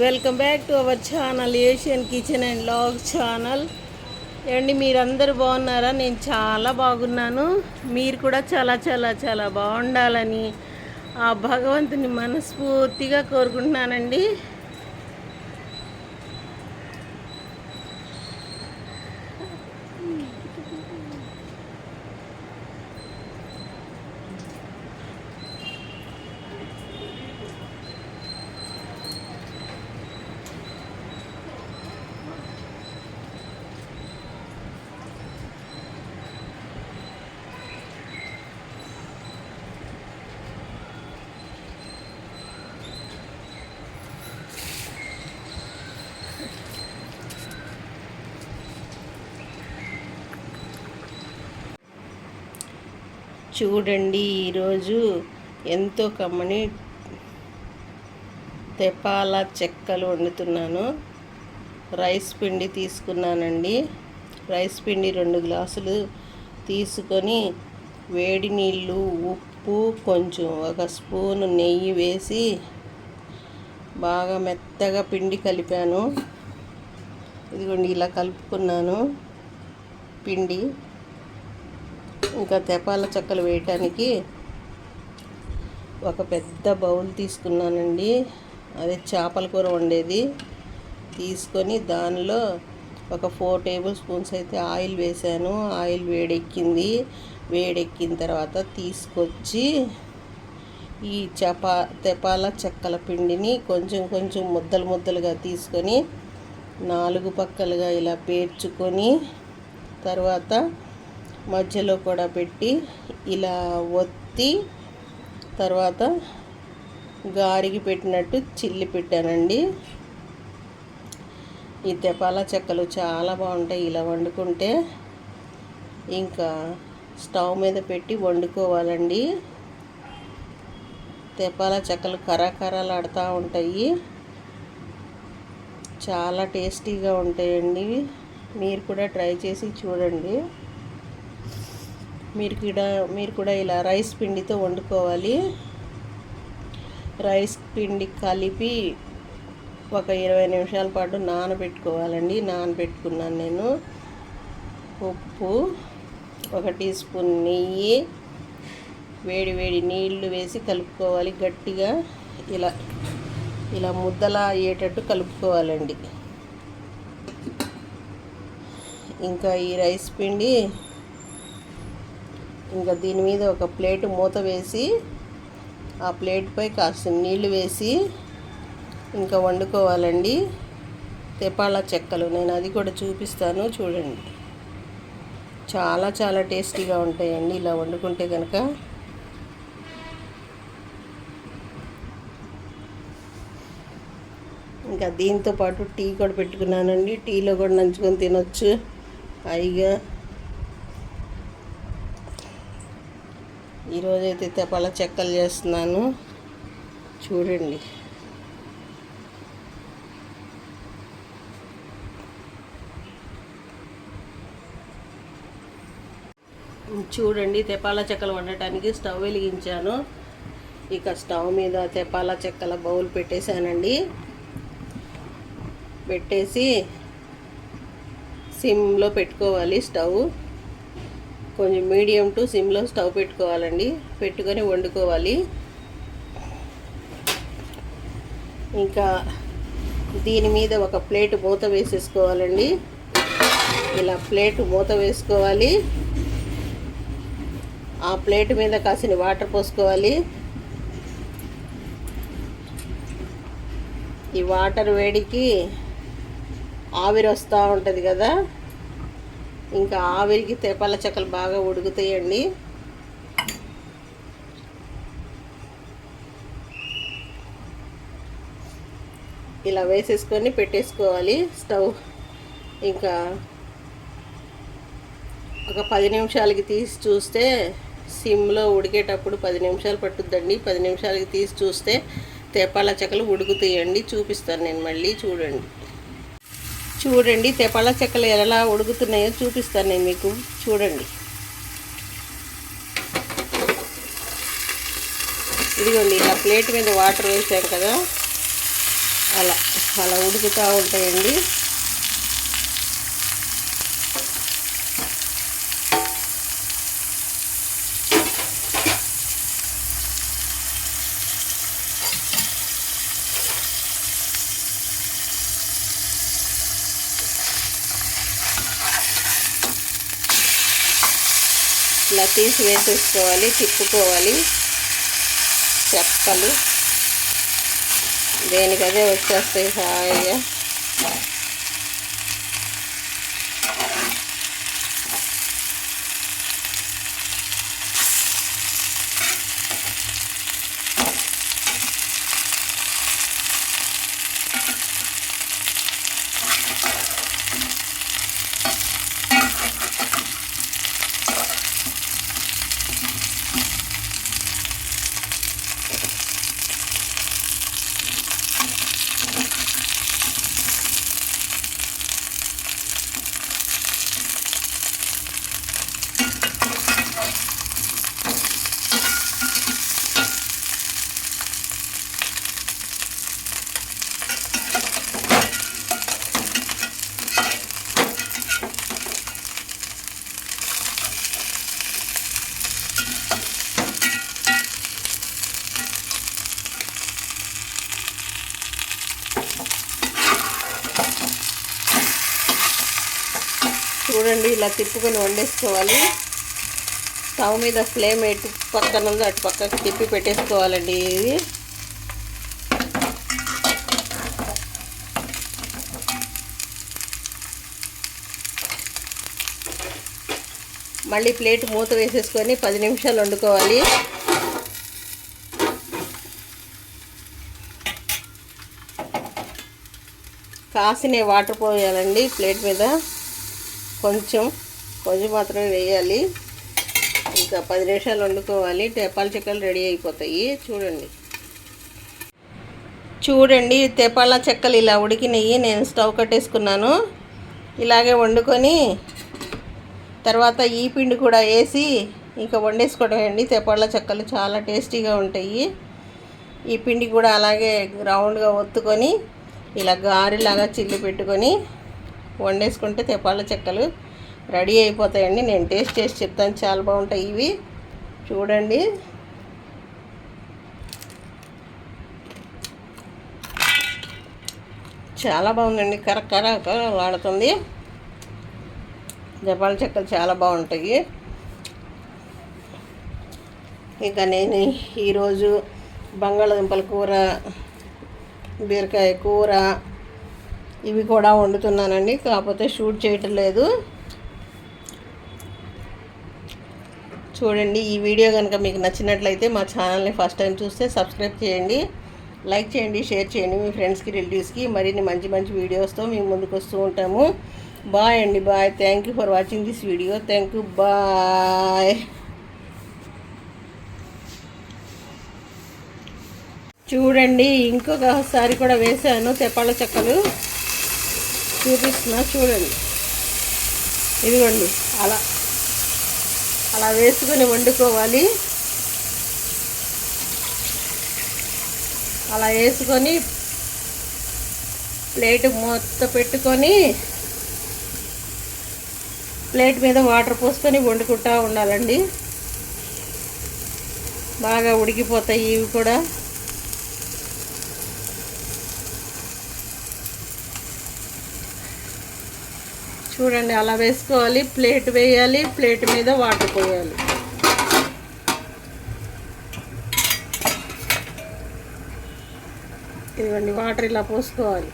Welcome back to our channel Asian kitchen and log channel. ఏమండి, మీరందరూ బాగున్నారా? నేను చాలా బాగున్నాను. మీరు కూడా చాలా చాలా చాలా బాగుండాలని ఆ భగవంతుని మనస్ఫూర్తిగా కోరుకుంటున్నానండి. చూడండి, ఈరోజు ఎంతో కమ్మని తెపాల చెక్కలు వండుతున్నాను. రైస్ పిండి తీసుకున్నానండి. రైస్ పిండి 2 గ్లాసులు తీసుకొని వేడి నీళ్ళు, ఉప్పు, కొంచెం 1 స్పూను నెయ్యి వేసి బాగా మెత్తగా పిండి కలిపాను. ఇదిగోండి, ఇలా కలుపుకున్నాను పిండి. ఇంకా తెపాల చెక్కలు వేయటానికి ఒక పెద్ద బౌల్ తీసుకున్నానండి. అదే చేపల కూర వండేది. తీసుకొని దానిలో ఒక 4 టేబుల్ స్పూన్స్ అయితే ఆయిల్ వేసాను. ఆయిల్ వేడెక్కింది. వేడెక్కిన తర్వాత తీసుకొచ్చి ఈ తెపాల చెక్కల పిండిని కొంచెం కొంచెం ముద్దలు ముద్దలుగా తీసుకొని 4 పక్కలుగా ఇలా పేర్చుకొని తర్వాత మధ్యలో కూడా పెట్టి ఇలా ఒత్తి తర్వాత గారికి పెట్టినట్టు చిల్లి పెట్టానండి. ఈ తెపాల చెక్కలు చాలా బాగుంటాయి ఇలా వండుకుంటే. ఇంకా స్టవ్ మీద పెట్టి వండుకోవాలండి. తెపాల చెక్కలు కరకరలాడుతూ ఉంటాయి. చాలా టేస్టీగా ఉంటాయండి. మీరు కూడా ట్రై చేసి చూడండి. మీరు కూడా ఇలా రైస్ పిండితో వండుకోవాలి. రైస్ పిండి కలిపి ఒక 20 నిమిషాల పాటు నానబెట్టుకోవాలండి. నానబెట్టుకున్నాను నేను. ఉప్పు, 1 టీ స్పూన్ నెయ్యి, వేడి వేడి నీళ్లు వేసి కలుపుకోవాలి. గట్టిగా ఇలా ముద్దలా అయ్యేటట్టు కలుపుకోవాలండి. ఇంకా ఈ రైస్ పిండి ఇంకా దీని మీద ఒక ప్లేట్ మూత వేసి ఆ ప్లేట్పై కాస్త నీళ్లు వేసి ఇంకా వండుకోవాలండి తెపాల చెక్కలు. నేను అది కూడా చూపిస్తాను చూడండి. చాలా చాలా టేస్టీగా ఉంటాయండి ఇలా వండుకుంటే కనుక. ఇంకా దీంతో పాటు టీ కూడా పెట్టుకున్నానండి. టీలో కూడా నంచుకొని తినొచ్చు హాయిగా. ఈరోజైతే తెపాల చెక్కలు చేస్తున్నాను చూడండి. చూడండి, తెపాల చెక్కలు వండటానికి స్టవ్ వెలిగించాను. ఇక స్టవ్ మీద తెపాల చెక్కల బౌల్ పెట్టేశానండి. పెట్టేసి సిమ్లో పెట్టుకోవాలి. స్టవ్ కొంచెం మీడియం టు సిమ్లో స్టవ్ పెట్టుకోవాలండి. పెట్టుకొని వండుకోవాలి. ఇంకా దీని మీద ఒక ప్లేట్ మూత వేసేసుకోవాలండి. ఇలా ప్లేట్ మూత వేసుకోవాలి. ఆ ప్లేట్ మీద కాసిన వాటర్ పోసుకోవాలి. ఈ వాటర్ వేడికి ఆవిరి వస్తూ ఉంటుంది కదా, ఇంకా ఆవిరికి తెపాల చెక్కలు బాగా ఉడుకుతాయండి. ఇలా వేసేసుకొని పెట్టేసుకోవాలి స్టవ్. ఇంకా ఒక 10 నిమిషాలకి తీసి చూస్తే సిమ్లో ఉడికేటప్పుడు 10 నిమిషాలు పట్టుద్దండి. 10 నిమిషాలకి తీసి చూస్తే తెపాల చెక్కలు ఉడుకుతాయండి. చూపిస్తాను నేను మళ్ళీ. చూడండి తెపాల చెక్కలు ఎలా ఉడుకుతున్నాయో చూపిస్తాను నేను మీకు. చూడండి, ఇదిగోండి ఇలా ప్లేట్ మీద వాటర్ వేసాం కదా, అలా అలా ఉడుకుతూ ఉంటాయండి. ఇలా తీసి వేసేసుకోవాలి, తిప్పుకోవాలి. చెక్కలు దేనికదే వచ్చేస్తాయి హాయిగా. చూడండి ఇలా తిప్పుకొని వండేసుకోవాలి. స్టవ్ మీద ఫ్లేమ్ ఎటు పక్కన ఉందో అటు పక్కకి తిప్పి పెట్టేసుకోవాలండి. ఇది మళ్ళీ ప్లేట్ మూత వేసేసుకొని 10 నిమిషాలు వండుకోవాలి. కాసిన వాటర్ పోయాలండి ప్లేట్ మీద, కొంచెం మాత్రమే వేయాలి. ఇంకా 10 నిమిషాలు వండుకోవాలి. తేపాల చెక్కలు రెడీ అయిపోతాయి. చూడండి తేపాల చెక్కలు ఇలా ఉడికినాయి. నేను స్టవ్ కట్టేసుకున్నాను. ఇలాగే వండుకొని తర్వాత ఈ పిండి కూడా వేసి ఇంకా వండేసుకోవడం అండి. తేపాల చెక్కలు చాలా టేస్టీగా ఉంటాయి. ఈ పిండి కూడా అలాగే రౌండ్గా ఒత్తుకొని ఇలా గారెలాగా చిల్లి పెట్టుకొని వండేసుకుంటే తేపాల చెక్కలు రెడీ అయిపోతాయండి. నేను టేస్ట్ చేసి చెప్తాను, చాలా బాగుంటాయి ఇవి. చూడండి చాలా బాగుందండి, కరకరలాడుతుంది. తేపాల చెక్కలు చాలా బాగుంటాయి. ఇంకా నేను ఈరోజు బంగాళదుంపల కూర, బీరకాయ కూర ఇవి కూడా వండుతున్నానండి. కాకపోతే షూట్ చేయటం లేదు. చూడండి ఈ వీడియో కనుక మీకు నచ్చినట్లయితే మా ఛానల్ని ఫస్ట్ టైం చూస్తే సబ్స్క్రైబ్ చేయండి, లైక్ చేయండి, షేర్ చేయండి మీ ఫ్రెండ్స్కి, రిలేటివ్స్కి. మరిన్ని మంచి వీడియోస్తో మేము ముందుకు వస్తూ ఉంటాము. బాయ్ అండి, bye. Thank you for watching this video. Thank you, bye. చూడండి ఇంకొకసారి కూడా వేసాను తేపాల చెక్కలు, చూపిస్తున్నా చూడండి. ఇదిగోండి అలా వేసుకొని వండుకోవాలి. అలా వేసుకొని ప్లేట్ మొత్తం పెట్టుకొని ప్లేట్ మీద వాటర్ పోసుకొని వండుకుంటూ ఉండాలండి. బాగా ఉడికిపోతాయి ఇవి కూడా. చూడండి అలా వేసుకోవాలి. ప్లేట్ వేయాలి, ప్లేట్ మీద వాటర్ పోయాలి. ఇదిగోండి వాటర్ ఇలా పోసుకోవాలి.